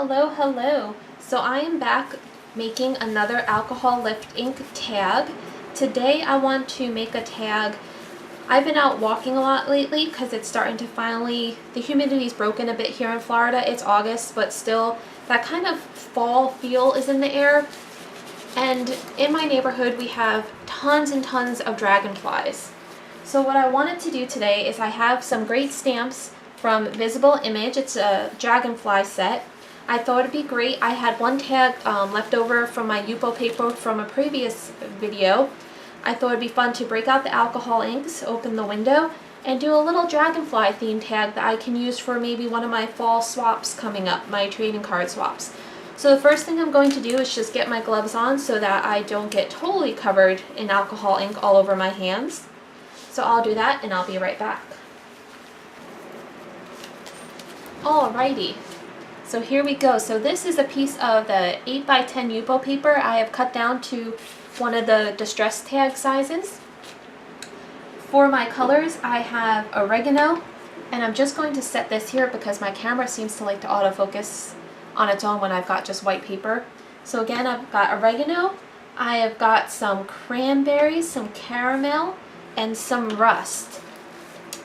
Hello, hello. So I am back making another alcohol lift ink tag. Today I want to make a tag. I've been out walking a lot lately because it's starting to finally, the humidity's broken a bit here in Florida. It's August, but still that kind of fall feel is in the air. And in my neighborhood we have tons and tons of dragonflies. So what I wanted to do today is I have some great stamps from Visible Image. It's a dragonfly set. I thought it'd be great. I had one tag left over from my Yupo paper from a previous video. I thought it'd be fun to break out the alcohol inks, open the window, and do a little dragonfly themed tag that I can use for maybe one of my fall swaps coming up, my trading card swaps. So the first thing I'm going to do is just get my gloves on so that I don't get totally covered in alcohol ink all over my hands. So I'll do that and I'll be right back. Alrighty. So here we go. So this is a piece of the 8x10 Yupo paper I have cut down to one of the distress tag sizes. For my colors I have Oregano, and I'm just going to set this here because my camera seems to like to autofocus on its own when I've got just white paper. So again, I've got Oregano, I have got some Cranberry, some Caramel, and some Rust.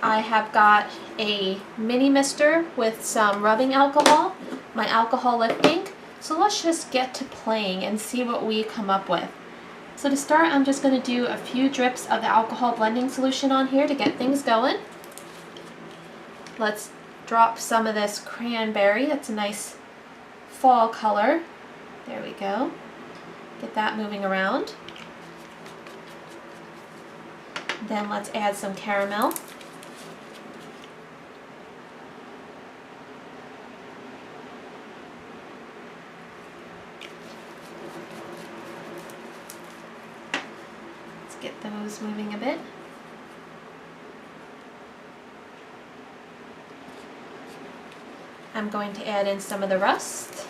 I have got a mini mister with some rubbing alcohol, my alcohol lift ink. So let's just get to playing and see what we come up with. So to start, I'm just going to do a few drips of the alcohol blending solution on here to get things going. Let's drop some of this Cranberry. That's a nice fall color. There we go. Get that moving around. Then let's add some Caramel. Get those moving a bit. I'm going to add in some of the Rust.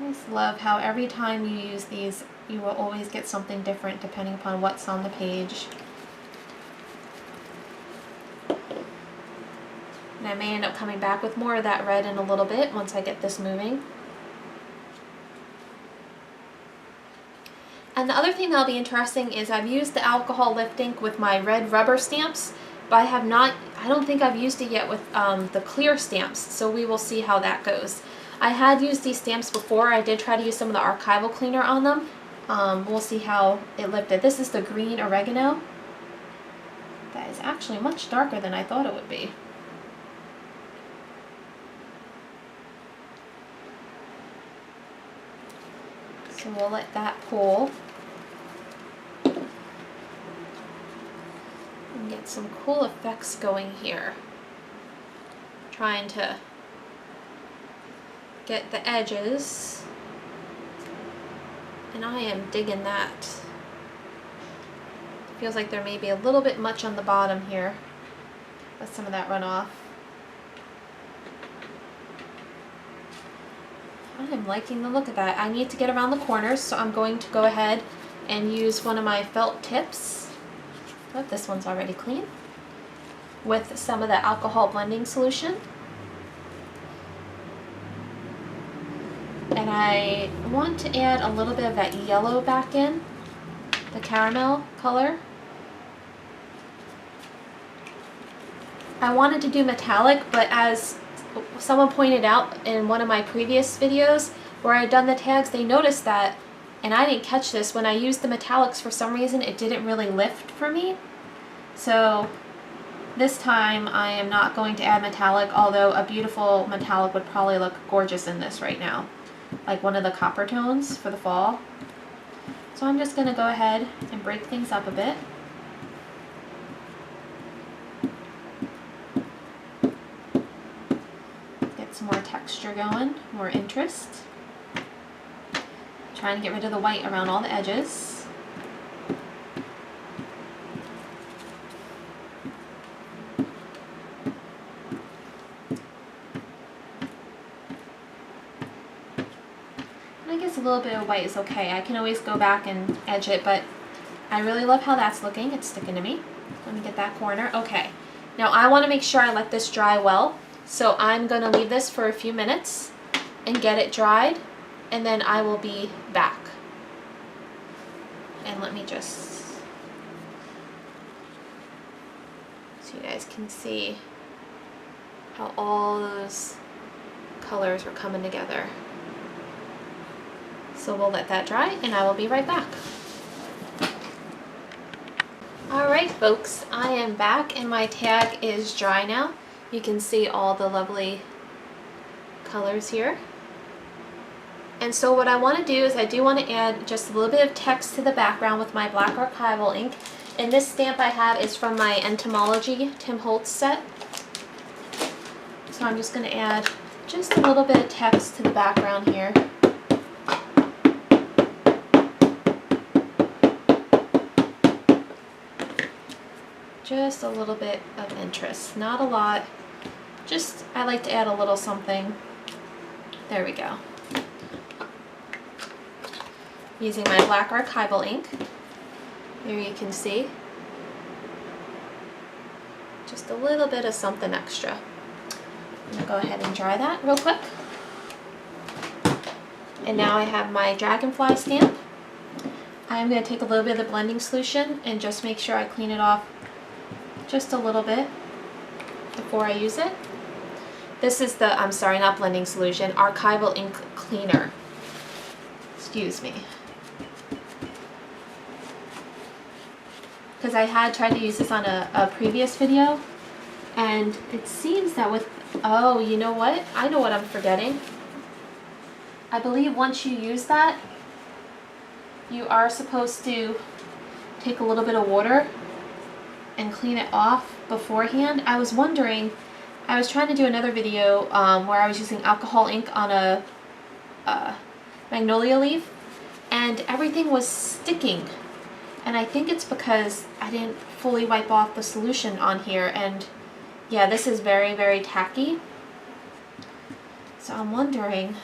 I just love how every time you use these you will always get something different depending upon what's on the page. And I may end up coming back with more of that red in a little bit once I get this moving. And the other thing that'll be interesting is I've used the alcohol lift ink with my red rubber stamps, but I don't think I've used it yet with the clear stamps, so we will see how that goes. I had used these stamps before. I did try to use some of the Archival Cleaner on them. We'll see how it lifted. This is the green Oregano. That is actually much darker than I thought it would be. So we'll let that cool and get some cool effects going here. Trying to get the edges, and I am digging that. Feels like there may be a little bit much on the bottom here. Let some of that run off. I'm liking the look of that. I need to get around the corners, so I'm going to go ahead and use one of my felt tips. Oh, this one's already clean. With some of the alcohol blending solution. And I want to add a little bit of that yellow back in, the caramel color. I wanted to do metallic, but as someone pointed out in one of my previous videos where I'd done the tags, they noticed that, and I didn't catch this, when I used the metallics for some reason it didn't really lift for me. So this time I am not going to add metallic, although a beautiful metallic would probably look gorgeous in this right now, like one of the copper tones for the fall. So I'm just going to go ahead and break things up a bit. More texture going, more interest. Trying to get rid of the white around all the edges. And I guess a little bit of white is okay. I can always go back and edge it, but I really love how that's looking. It's sticking to me. Let me get that corner. Okay. Now I want to make sure I let this dry well, so I'm going to leave this for a few minutes and get it dried, and then I will be back. And let me just, so you guys can see how all those colors are coming together. So we'll let that dry and I will be right back. Alright folks, I am back and my tag is dry now. You can see all the lovely colors here. And so what I want to do is I do want to add just a little bit of text to the background with my black archival ink. And this stamp I have is from my Entomology Tim Holtz set. So I'm just going to add just a little bit of text to the background here. Just a little bit of interest, not a lot. Just, I like to add a little something. There we go. Using my black archival ink. There you can see. Just a little bit of something extra. I'm going to go ahead and dry that real quick. And now I have my dragonfly stamp. I'm going to take a little bit of the blending solution and just make sure I clean it off just a little bit before I use it. This is the, I'm sorry, not blending solution, Archival Ink Cleaner. Excuse me. Because I had tried to use this on a previous video, and it seems that with, oh, you know what? I know what I'm forgetting. I believe once you use that, you are supposed to take a little bit of water and clean it off beforehand. I was wondering, I was trying to do another video where I was using alcohol ink on a magnolia leaf, and everything was sticking. And I think it's because I didn't fully wipe off the solution on here, and yeah, this is very, very tacky. So I'm wondering,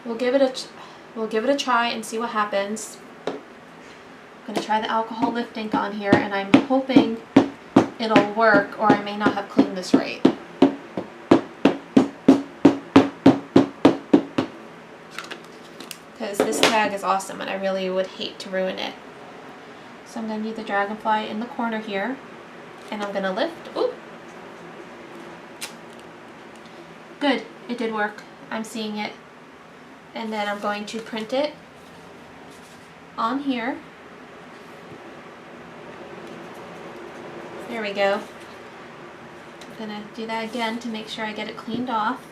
we'll give it a try and see what happens. I'm going to try the alcohol lift ink on here, and I'm hoping it'll work, or I may not have cleaned this right. Because this tag is awesome and I really would hate to ruin it. So I'm going to need the dragonfly in the corner here, and I'm going to lift. Ooh. Good, it did work. I'm seeing it. And then I'm going to print it on here. There we go. I'm going to do that again to make sure I get it cleaned off.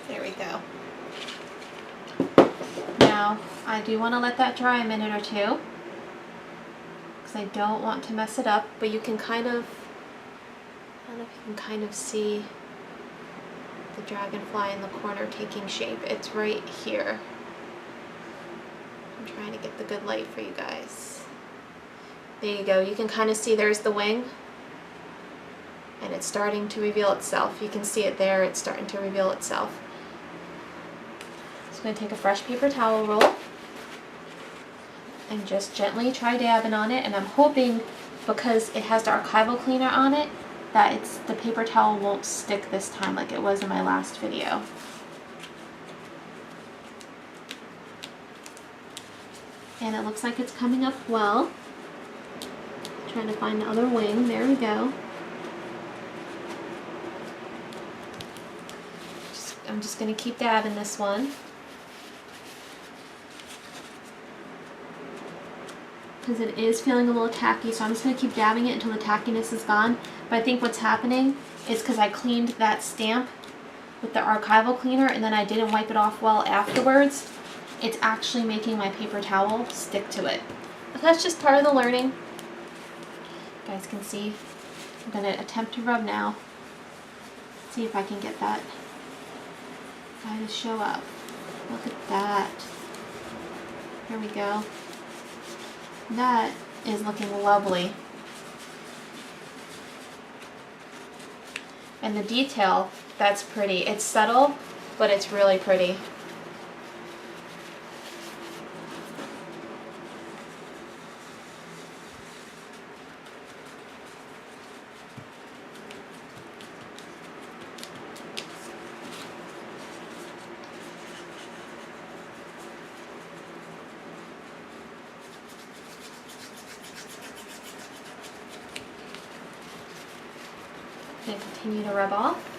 There we go. Now, I do want to let that dry a minute or two, because I don't want to mess it up, but you can kind of, I don't know if you can kind of see the dragonfly in the corner taking shape. It's right here. I'm trying to get the good light for you guys. There you go. You can kind of see there's the wing, and it's starting to reveal itself. You can see it there. It's starting to reveal itself. So I'm going to take a fresh paper towel roll and just gently try dabbing on it, and I'm hoping, because it has the archival cleaner on it, that the paper towel won't stick this time like it was in my last video. And it looks like it's coming up well. Trying to find the other wing. There we go. I'm just going to keep dabbing this one, because it is feeling a little tacky, so I'm just going to keep dabbing it until the tackiness is gone. But I think what's happening is because I cleaned that stamp with the archival cleaner and then I didn't wipe it off well afterwards, it's actually making my paper towel stick to it. But that's just part of the learning. You guys can see. I'm going to attempt to rub now. See if I can get that guy to show up. Look at that. There we go. That is looking lovely. And the detail, that's pretty. It's subtle, but it's really pretty. I'm going to continue to rub off.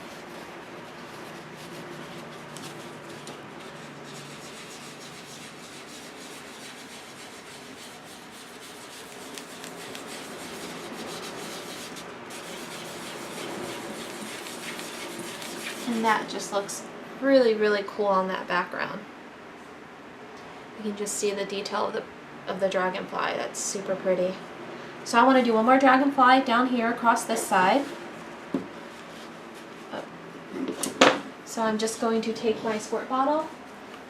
And that just looks really, really cool on that background. You can just see the detail of the dragonfly. That's super pretty. So I want to do one more dragonfly down here across this side. So I'm just going to take my squirt bottle.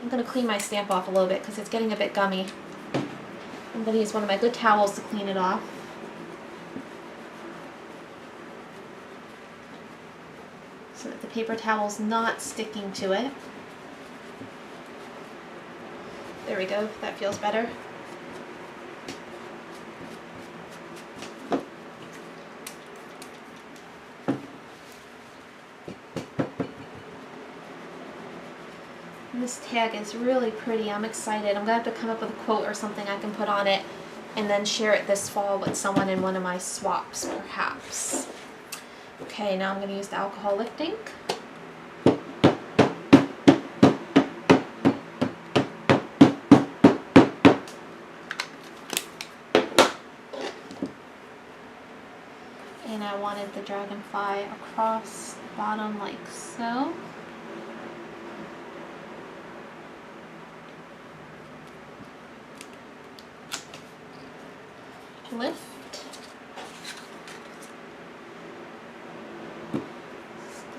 I'm going to clean my stamp off a little bit because it's getting a bit gummy. I'm going to use one of my good towels to clean it off. So that the paper towel's not sticking to it. There we go, that feels better. And this tag is really pretty. I'm excited. I'm going to have to come up with a quote or something I can put on it and then share it this fall with someone in one of my swaps, perhaps. Okay, now I'm going to use the alcohol lift ink. And I wanted the dragonfly across the bottom like so. Lift.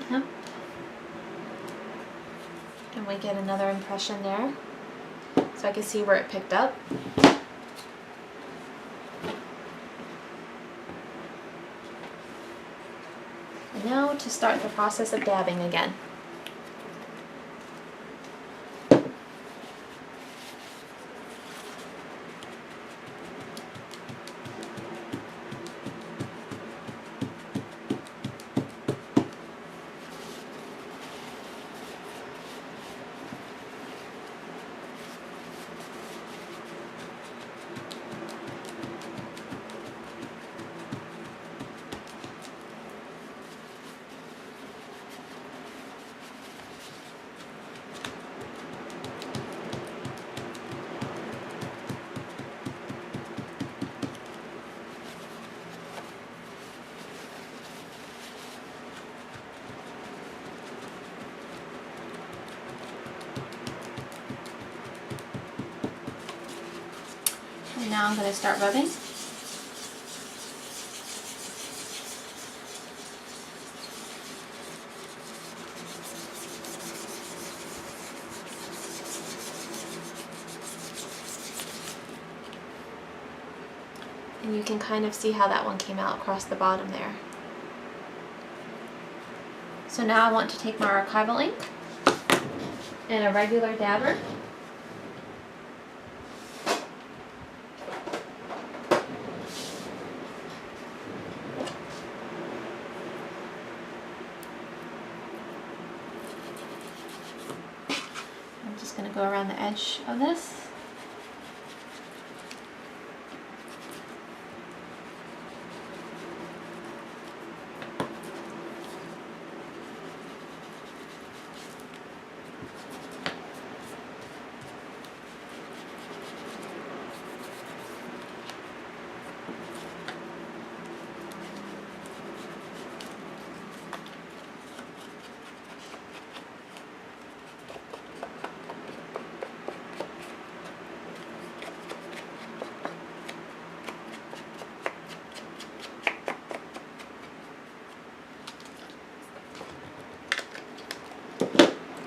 Stamp. And we get another impression there. So I can see where it picked up. And now to start the process of dabbing again. And now I'm going to start rubbing. And you can kind of see how that one came out across the bottom there. So now I want to take my Archival ink and a regular dabber. I'm just going to go around the edge of this.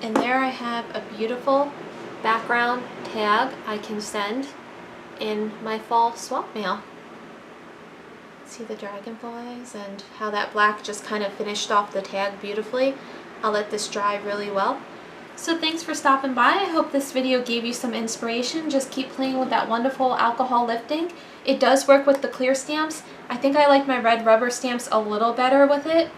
And there I have a beautiful background tag I can send in my fall swap mail. See the dragonflies and how that black just kind of finished off the tag beautifully. I'll let this dry really well. So thanks for stopping by. I hope this video gave you some inspiration. Just keep playing with that wonderful alcohol lift ink. It does work with the clear stamps. I think I like my red rubber stamps a little better with it.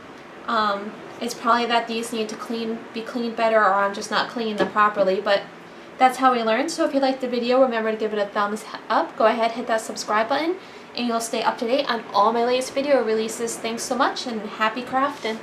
It's probably that these need to be cleaned better, or I'm just not cleaning them properly, but that's how we learn. So if you liked the video, remember to give it a thumbs up. Go ahead, hit that subscribe button. and you'll stay up to date on all my latest video releases. Thanks so much and happy crafting!